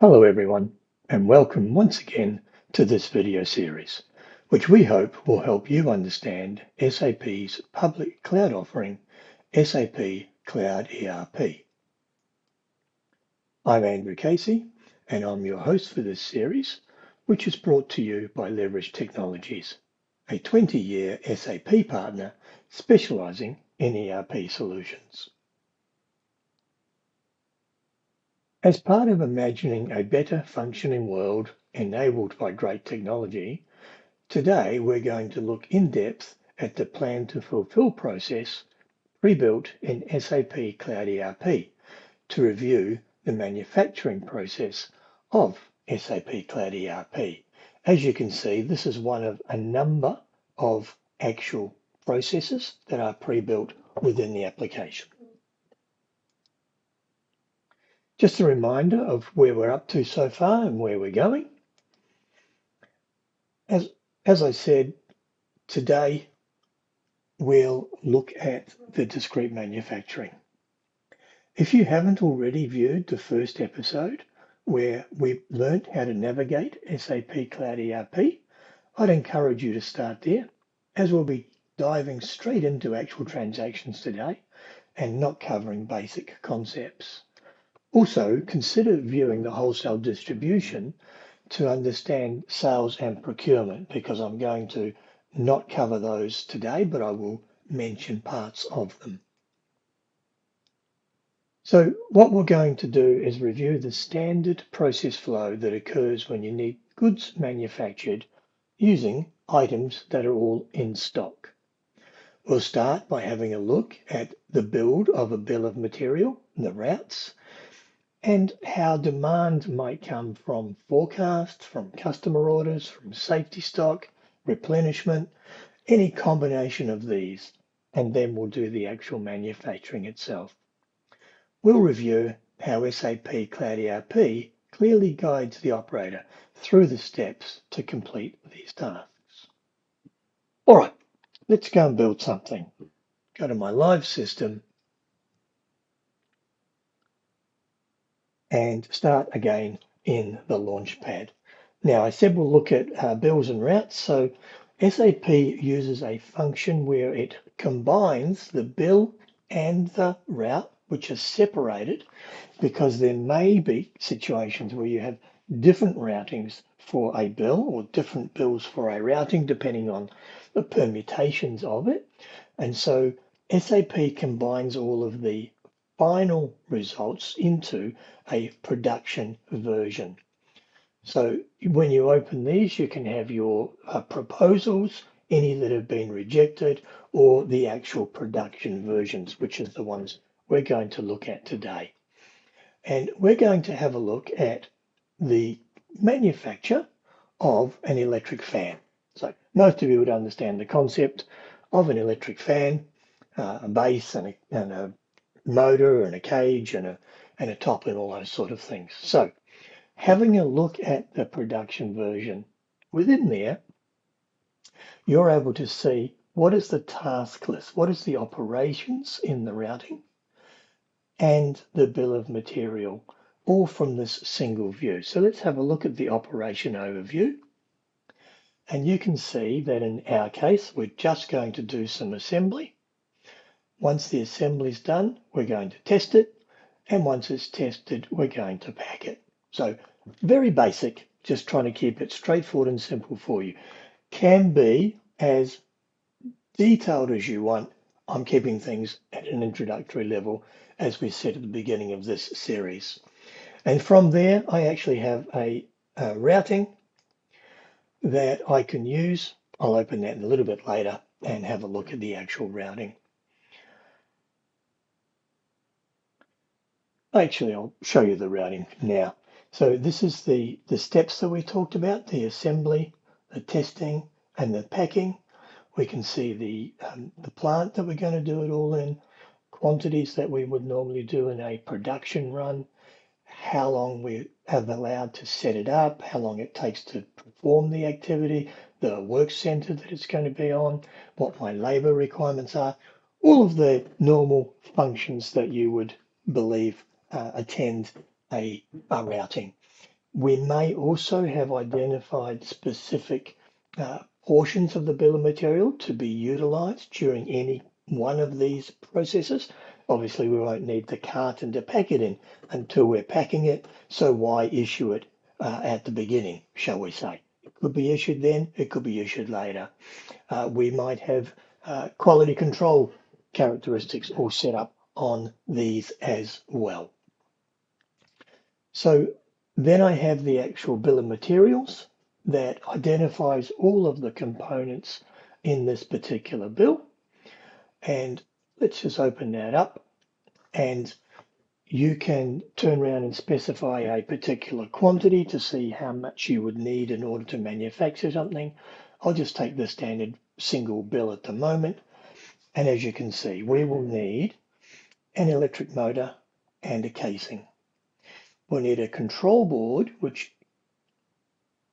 Hello everyone, and welcome once again to this video series, which we hope will help you understand SAP's public cloud offering, SAP Cloud ERP. I'm Andrew Casey, and I'm your host for this series, which is brought to you by Leverage Technologies, a 20-year SAP partner specializing in ERP solutions. As part of imagining a better functioning world enabled by great technology, today we're going to look in depth at the Plan-to-Fulfil process pre-built in SAP Cloud ERP to review the manufacturing process of SAP Cloud ERP. As you can see, this is one of a number of actual processes that are pre-built within the application. Just a reminder of where we're up to so far and where we're going. As I said, today we'll look at the discrete manufacturing. If you haven't already viewed the first episode where we learned how to navigate SAP Cloud ERP, I'd encourage you to start there, as we'll be diving straight into actual transactions today and not covering basic concepts. Also, consider viewing the wholesale distribution to understand sales and procurement, because I'm going to not cover those today, but I will mention parts of them. So what we're going to do is review the standard process flow that occurs when you need goods manufactured using items that are all in stock. We'll start by having a look at the build of a bill of material, the routes, and how demand might come from forecasts, from customer orders, from safety stock, replenishment, any combination of these, and then we'll do the actual manufacturing itself. We'll review how SAP Cloud ERP clearly guides the operator through the steps to complete these tasks. All right, let's go and build something. Go to my live system and start again in the Launchpad. Now, I said we'll look at bills and routes. So SAP uses a function where it combines the bill and the route, which are separated, because there may be situations where you have different routings for a bill or different bills for a routing, depending on the permutations of it. And so SAP combines all of the final results into a production version. So when you open these, you can have your proposals, any that have been rejected, or the actual production versions, which is the ones we're going to look at today. And we're going to have a look at the manufacture of an electric fan. So most of you would understand the concept of an electric fan, a base and a motor and a cage and a top and all those sort of things. So having a look at the production version within there, you're able to see what is the task list, what is the operations in the routing and the bill of material, all from this single view. So let's have a look at the operation overview. And you can see that in our case, we're just going to do some assembly. Once the assembly is done, we're going to test it. And once it's tested, we're going to pack it. So very basic, just trying to keep it straightforward and simple for you. Can be as detailed as you want. I'm keeping things at an introductory level, as we said at the beginning of this series. And from there, I actually have a routing that I can use. I'll open that in a little bit later and have a look at the actual routing. Actually, I'll show you the routing now. So this is the steps that we talked about, the assembly, the testing, and the packing. We can see the plant that we're going to do it all in, quantities that we would normally do in a production run, how long we have allowed to set it up, how long it takes to perform the activity, the work center that it's going to be on, what my labor requirements are, all of the normal functions that you would believe attend a routing. We may also have identified specific portions of the bill of material to be utilized during any one of these processes. Obviously, we won't need the carton to pack it in until we're packing it. So why issue it at the beginning, shall we say? It could be issued then, it could be issued later. We might have quality control characteristics all set up on these as well. So then I have the actual bill of materials that identifies all of the components in this particular bill. And let's just open that up, and you can turn around and specify a particular quantity to see how much you would need in order to manufacture something. I'll just take the standard single bill at the moment. And as you can see, we will need an electric motor and a casing. We'll need a control board, which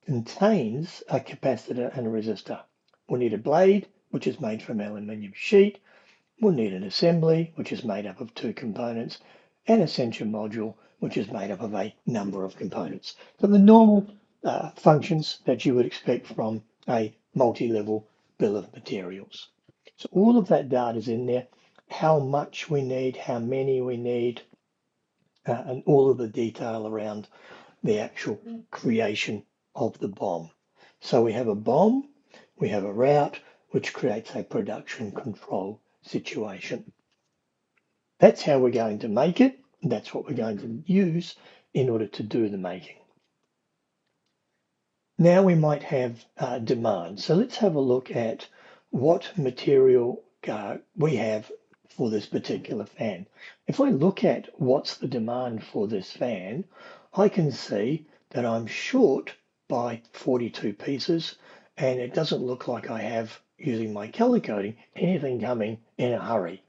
contains a capacitor and a resistor. We'll need a blade, which is made from aluminium sheet. We'll need an assembly, which is made up of two components, and a sensor module, which is made up of a number of components. So the normal functions that you would expect from a multi-level bill of materials. So all of that data is in there, how much we need, how many we need, and all of the detail around the actual creation of the BOM. So we have a BOM, we have a route, which creates a production control situation. That's how we're going to make it. That's what we're going to use in order to do the making. Now we might have demand. So let's have a look at what material we have for this particular fan. If I look at what's the demand for this fan, I can see that I'm short by 42 pieces, and it doesn't look like I have, using my color coding, anything coming in a hurry.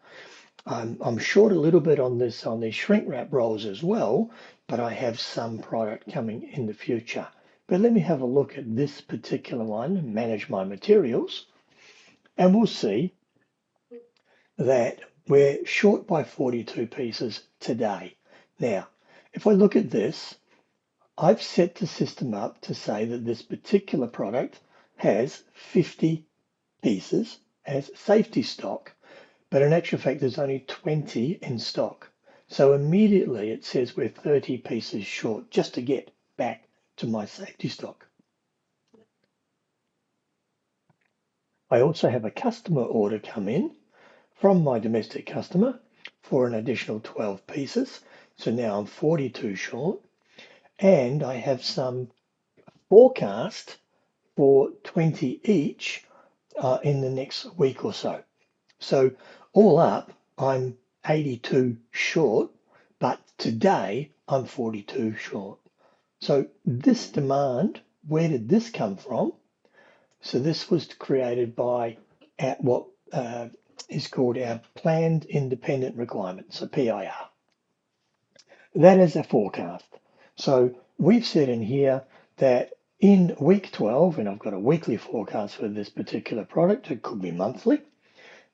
I'm short a little bit on these shrink wrap rolls as well, but I have some product coming in the future. But let me have a look at this particular one, manage my materials, and we'll see that we're short by 42 pieces today. Now, if I look at this, I've set the system up to say that this particular product has 50 pieces as safety stock. But in actual fact, there's only 20 in stock. So immediately it says we're 30 pieces short just to get back to my safety stock. I also have a customer order come in from my domestic customer for an additional 12 pieces. So now I'm 42 short. And I have some forecast for 20 each in the next week or so. So all up, I'm 82 short, but today I'm 42 short. So this demand, where did this come from? So this was created by at what is called our Planned Independent Requirements, so PIR. That is a forecast. So we've said in here that in week 12, and I've got a weekly forecast for this particular product, it could be monthly.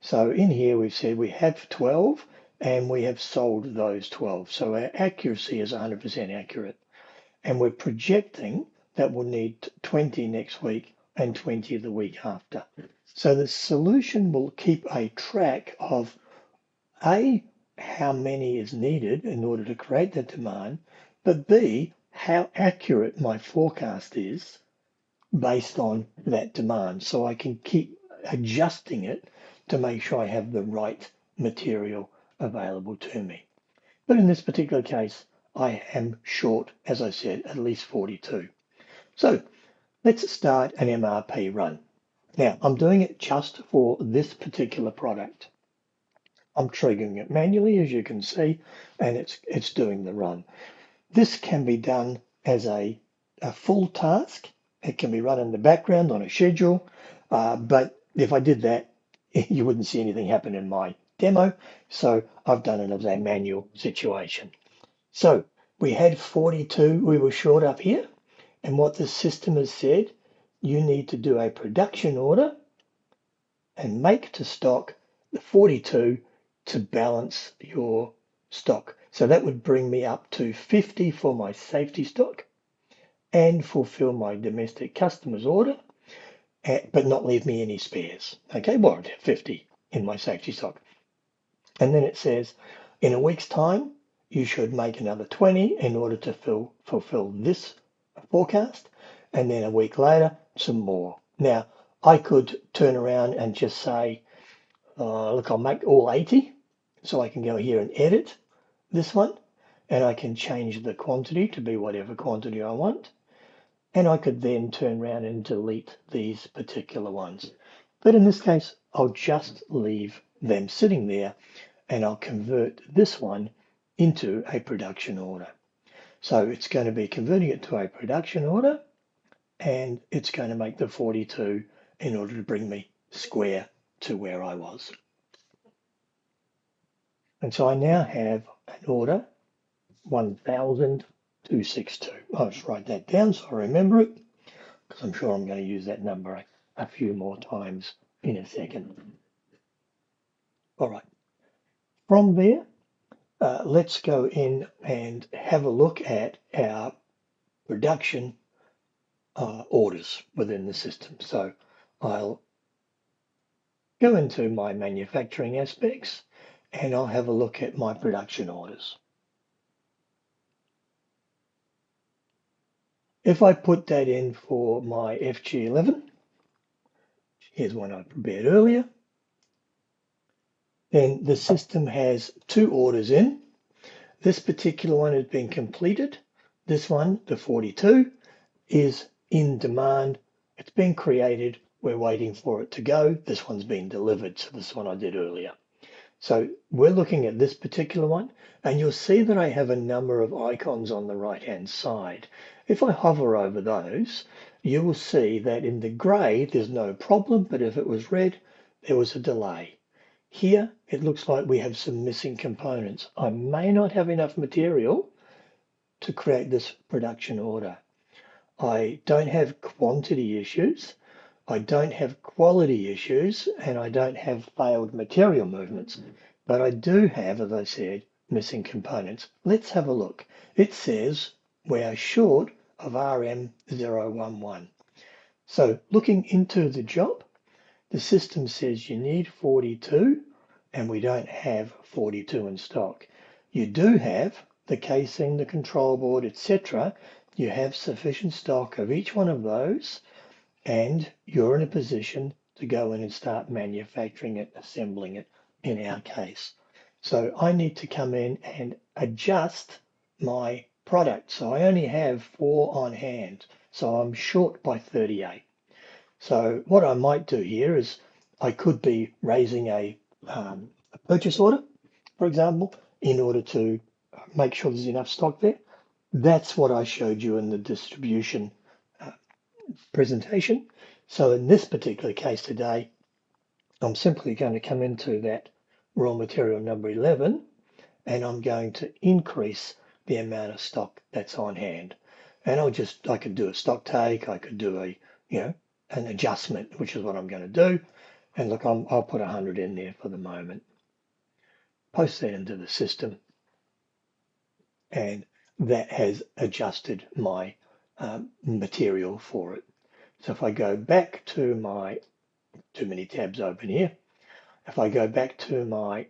So in here we've said we have 12 and we have sold those 12. So our accuracy is 100% accurate. And we're projecting that we'll need 20 next week and 20 the week after. So the solution will keep a track of A, how many is needed in order to create the demand, but B, how accurate my forecast is based on that demand. So I can keep adjusting it to make sure I have the right material available to me. But in this particular case, I am short, as I said, at least 42. So let's start an MRP run. Now, I'm doing it just for this particular product. I'm triggering it manually, as you can see, and it's doing the run. This can be done as a full task. It can be run in the background on a schedule, but if I did that, you wouldn't see anything happen in my demo. So I've done it as a manual situation. So we had 42, we were short up here. And what the system has said, you need to do a production order and make to stock the 42 to balance your stock. So that would bring me up to 50 for my safety stock and fulfill my domestic customer's order, but not leave me any spares. Okay, well, I have 50 in my safety stock. And then it says, in a week's time, you should make another 20 in order to fulfill this forecast. And then a week later, some more. Now, I could turn around and just say, look, I'll make all 80. So I can go here and edit this one. And I can change the quantity to be whatever quantity I want. And I could then turn around and delete these particular ones. But in this case, I'll just leave them sitting there and I'll convert this one into a production order. So it's going to be converting it to a production order and it's going to make the 42 in order to bring me square to where I was. And so I now have an order 1,262. I'll just write that down so I remember it because I'm sure I'm going to use that number a few more times in a second. All right. From there, let's go in and have a look at our production orders within the system. So I'll go into my manufacturing aspects and I'll have a look at my production orders. If I put that in for my FG11, here's one I prepared earlier, then the system has two orders in. This particular one has been completed. This one, the 42, is in demand. It's been created. We're waiting for it to go. This one's been delivered. So this one I did earlier. So we're looking at this particular one, and you'll see that I have a number of icons on the right-hand side. If I hover over those, you will see that in the gray, there's no problem, but if it was red, there was a delay. Here, it looks like we have some missing components. I may not have enough material to create this production order. I don't have quantity issues, I don't have quality issues, and I don't have failed material movements. But I do have, as I said, missing components. Let's have a look. It says we are short of RM011. So looking into the job, the system says you need 42, and we don't have 42 in stock. You do have the casing, the control board, etc. You have sufficient stock of each one of those, and you're in a position to go in and start manufacturing it, assembling it in our case. So I need to come in and adjust my product. So I only have 4 on hand. So I'm short by 38. So what I might do here is I could be raising a purchase order, for example, in order to make sure there's enough stock there. That's what I showed you in the distribution presentation. So in this particular case today, I'm simply going to come into that raw material number 11, and I'm going to increase the amount of stock that's on hand. And I could do a stock take, I could do an adjustment, which is what I'm going to do. And look, I'll put 100 in there for the moment. Post that into the system, and that has adjusted my material for it. So if I go back to my, too many tabs open here. If I go back to my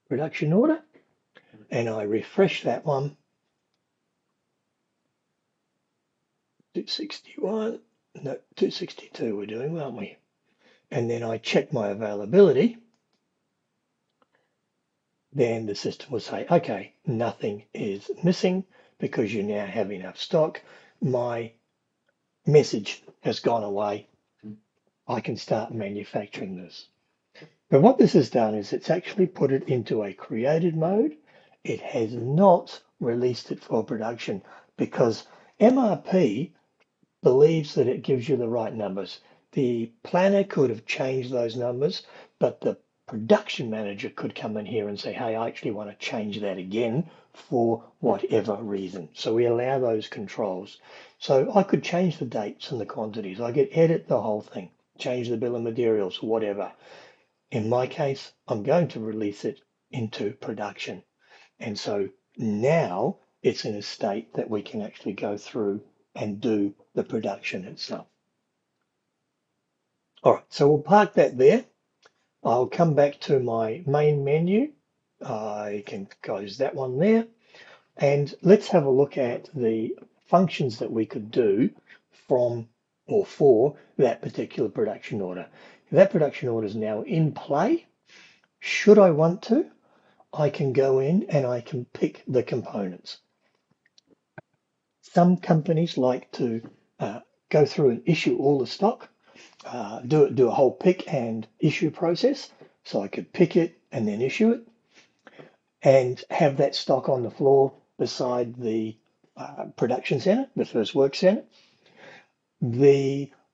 production order and I refresh that one, 261, no, 262 we're doing, aren't we? And then I check my availability, then the system will say, okay, nothing is missing because you now have enough stock. My message has gone away. I can start manufacturing this. But what this has done is it's actually put it into a created mode. It has not released it for production because MRP believes that it gives you the right numbers. The planner could have changed those numbers, but the production manager could come in here and say, hey, I actually want to change that again for whatever reason. So we allow those controls. So I could change the dates and the quantities. I could edit the whole thing, change the bill of materials, whatever. In my case, I'm going to release it into production. And so now it's in a state that we can actually go through and do the production itself. All right, so we'll park that there. I'll come back to my main menu. I can close that one there. And let's have a look at the functions that we could do from or for that particular production order. That production order is now in play. Should I want to, I can go in and I can pick the components. Some companies like to go through and issue all the stock, do a whole pick and issue process. So I could pick it and then issue it and have that stock on the floor beside the production center, the first work center.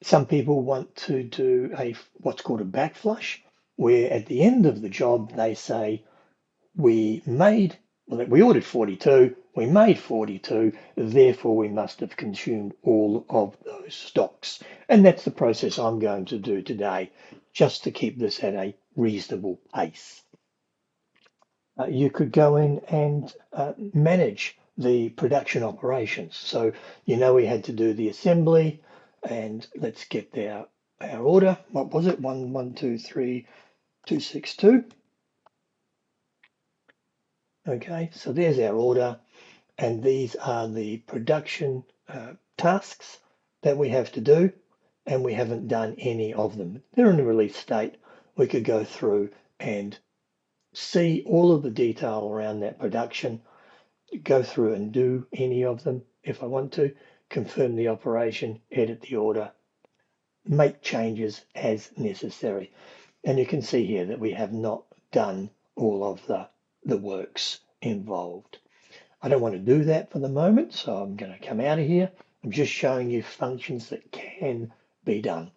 Some people want to do what's called a backflush, where at the end of the job they say we ordered 42, we made 42, therefore we must have consumed all of those stocks. And that's the process I'm going to do today, just to keep this at a reasonable pace. You could go in and manage the production operations. So we had to do the assembly, and let's get our order. What was it? 1123,262. Okay, so there's our order, and these are the production tasks that we have to do, and we haven't done any of them. They're in the release state. We could go through and see all of the detail around that production, go through and do any of them if I want to, confirm the operation, edit the order, make changes as necessary. And you can see here that we have not done all of the works involved. I don't want to do that for the moment, so I'm going to come out of here. I'm just showing you functions that can be done.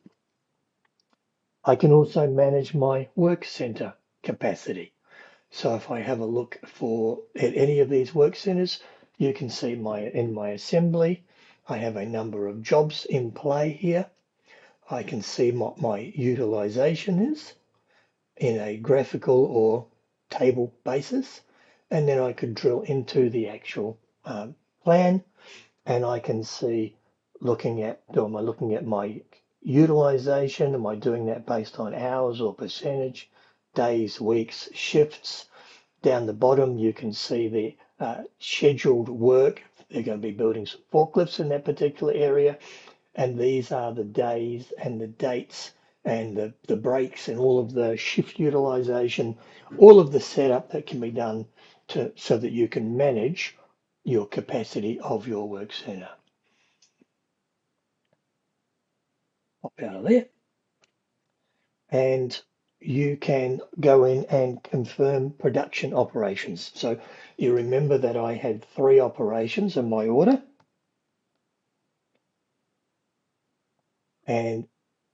I can also manage my work center capacity. So if I have a look at any of these work centers, you can see in my assembly, I have a number of jobs in play here. I can see what my utilization is in a graphical or table basis. And then I could drill into the actual plan, and I can see am I looking at my utilization? Am I doing that based on hours or percentage, days, weeks, shifts? Down the bottom, you can see the scheduled work. They're going to be building some forklifts in that particular area. And these are the days and the dates and the breaks and all of the shift utilization, all of the setup that can be done so that you can manage your capacity of your work center. Pop out of there. And you can go in and confirm production operations. So you remember that I had 3 operations in my order, and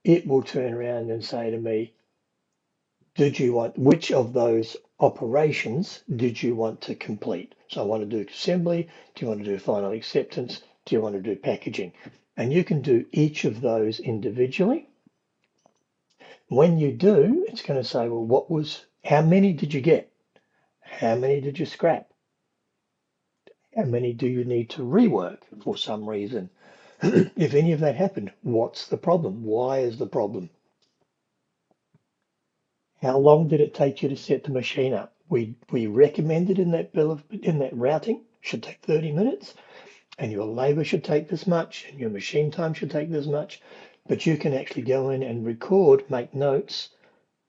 it will turn around and say to me, which of those operations did you want to complete? So I want to do assembly. Do you want to do final acceptance? Do you want to do packaging? And you can do each of those individually. When you do, it's going to say, well, how many did you get? How many did you scrap? How many do you need to rework for some reason? If any of that happened, what's the problem? Why is the problem? How long did it take you to set the machine up? We recommended in that routing should take 30 minutes, and your labor should take this much, and your machine time should take this much. But you can actually go in and record, make notes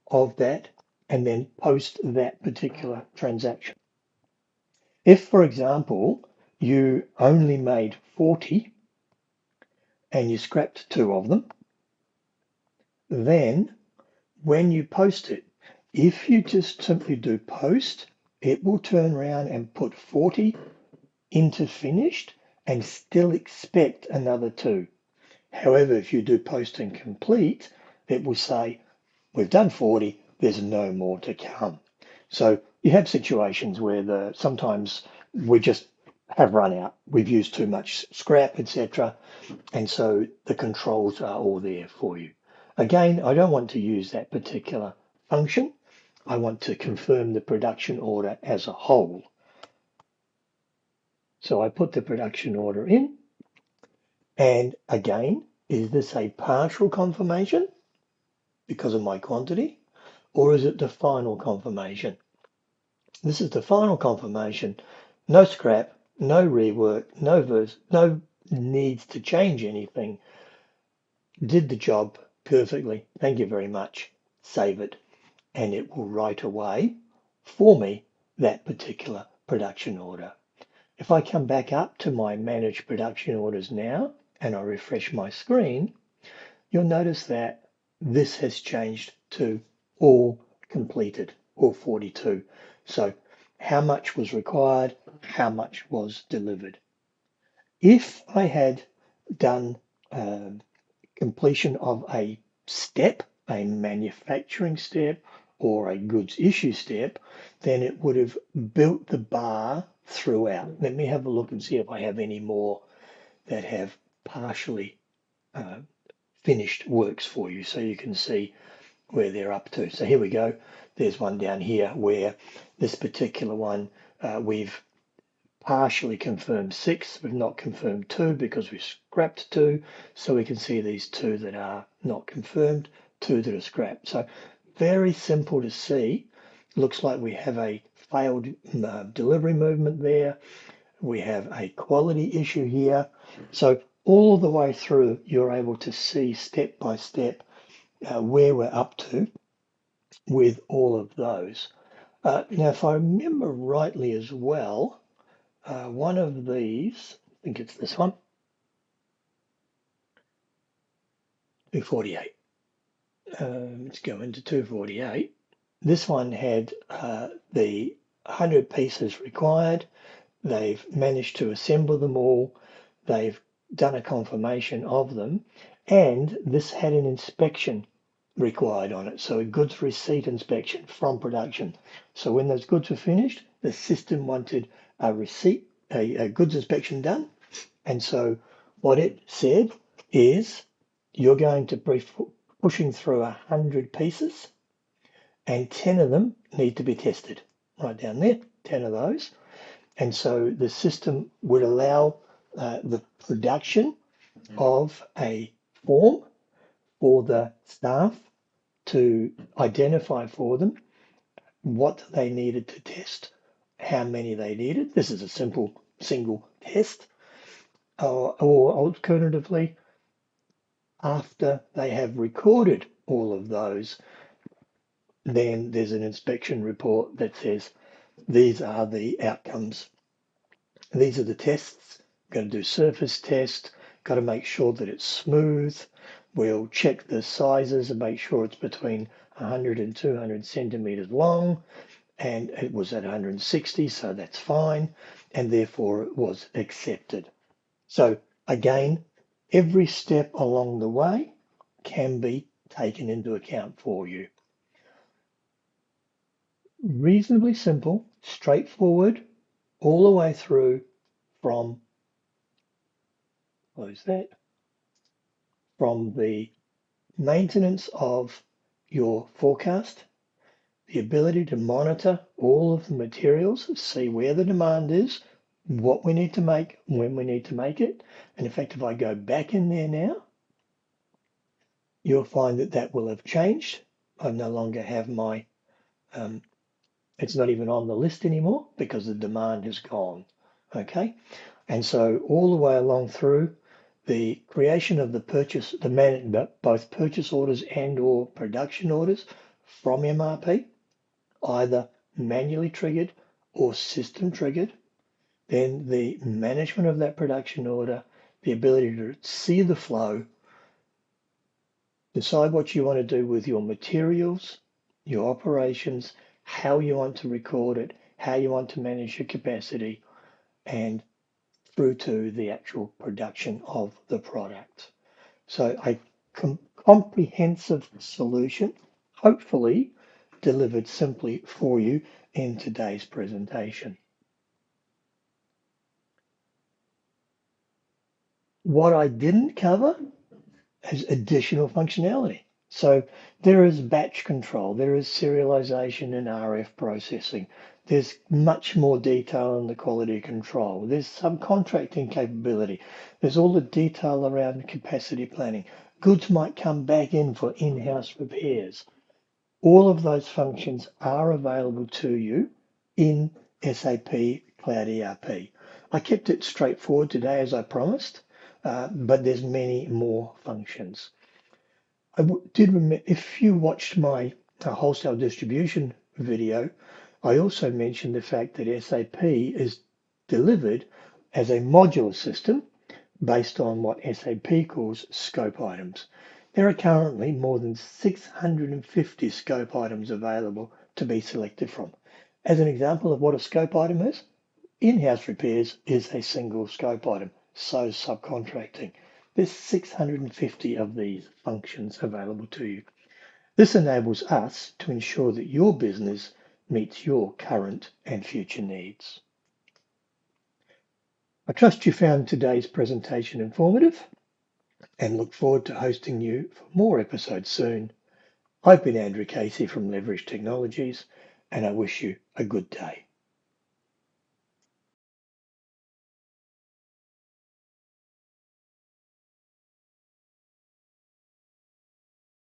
of that, and then post that particular transaction. If, for example, you only made 40 and you scrapped 2 of them, then when you post it, if you just simply do post, it will turn around and put 40 into finished and still expect another 2. However, if you do post and complete, it will say, we've done 40, there's no more to come. So you have situations where sometimes we just have run out, we've used too much scrap, etc. And so the controls are all there for you. Again, I don't want to use that particular function. I want to confirm the production order as a whole. So I put the production order in, and again, is this a partial confirmation because of my quantity, or is it the final confirmation? This is the final confirmation. No scrap, no rework, no needs to change anything. Did the job perfectly. Thank you very much. Save it, and it will write away for me that particular production order. If I come back up to my manage production orders now and I refresh my screen, you'll notice that this has changed to all completed, all 42. So how much was required, how much was delivered. If I had done completion of a step, a manufacturing step, or a goods issue step, then it would have built the bar throughout. Let me have a look and see if I have any more that have partially finished works for you so you can see where they're up to. So here we go. There's one down here where this particular one we've partially confirmed 6. We've not confirmed 2 because we've scrapped 2. So we can see these 2 that are not confirmed, 2 that are scrapped. So very simple to see. Looks like we have a failed delivery movement there. We have a quality issue here. So all the way through, you're able to see step by step where we're up to with all of those. Now, if I remember rightly as well, one of these, I think it's this one, 248. Let's go into 248. This one had the 100 pieces required. They've managed to assemble them all. They've done a confirmation of them. And this had an inspection required on it. So a goods receipt inspection from production. So when those goods were finished, the system wanted a receipt, a goods inspection done. And so what it said is you're going to be pushing through 100 pieces and 10 of them need to be tested. Right down there, 10 of those. And so the system would allow the production of a form for the staff to identify for them what they needed to test, how many they needed. This is a simple single test. Or alternatively, after they have recorded all of those, then there's an inspection report that says these are the outcomes. These are the tests. Going to do surface test. Got to make sure that it's smooth. We'll check the sizes and make sure it's between 100 and 200 centimeters long. And it was at 160, so that's fine. And therefore it was accepted. So again, every step along the way can be taken into account for you. Reasonably simple, straightforward, all the way through from, close that, from the maintenance of your forecast, the ability to monitor all of the materials, see where the demand is, what we need to make, when we need to make it. And in fact, if I go back in there now, you'll find that that will have changed. I no longer have my, it's not even on the list anymore because the demand is gone. Okay. And so all the way along through the creation of the purchase, both purchase orders and or production orders from MRP, either manually triggered or system triggered, then the management of that production order, the ability to see the flow, decide what you want to do with your materials, your operations, how you want to record it, how you want to manage your capacity, and through to the actual production of the product. So a comprehensive solution, hopefully delivered simply for you in today's presentation. What I didn't cover is additional functionality. So there is batch control, there is serialization and RF processing. There's much more detail in the quality control. There's subcontracting capability. There's all the detail around capacity planning. Goods might come back in for in-house repairs. All of those functions are available to you in SAP Cloud ERP. I kept it straightforward today as I promised, but there's many more functions. Did remember, if you watched my wholesale distribution video, I also mentioned the fact that SAP is delivered as a modular system based on what SAP calls scope items. There are currently more than 650 scope items available to be selected from. As an example of what a scope item is, in-house repairs is a single scope item, so subcontracting. There's 650 of these functions available to you. This enables us to ensure that your business meets your current and future needs. I trust you found today's presentation informative and look forward to hosting you for more episodes soon. I've been Andrew Casey from Leverage Technologies, and I wish you a good day.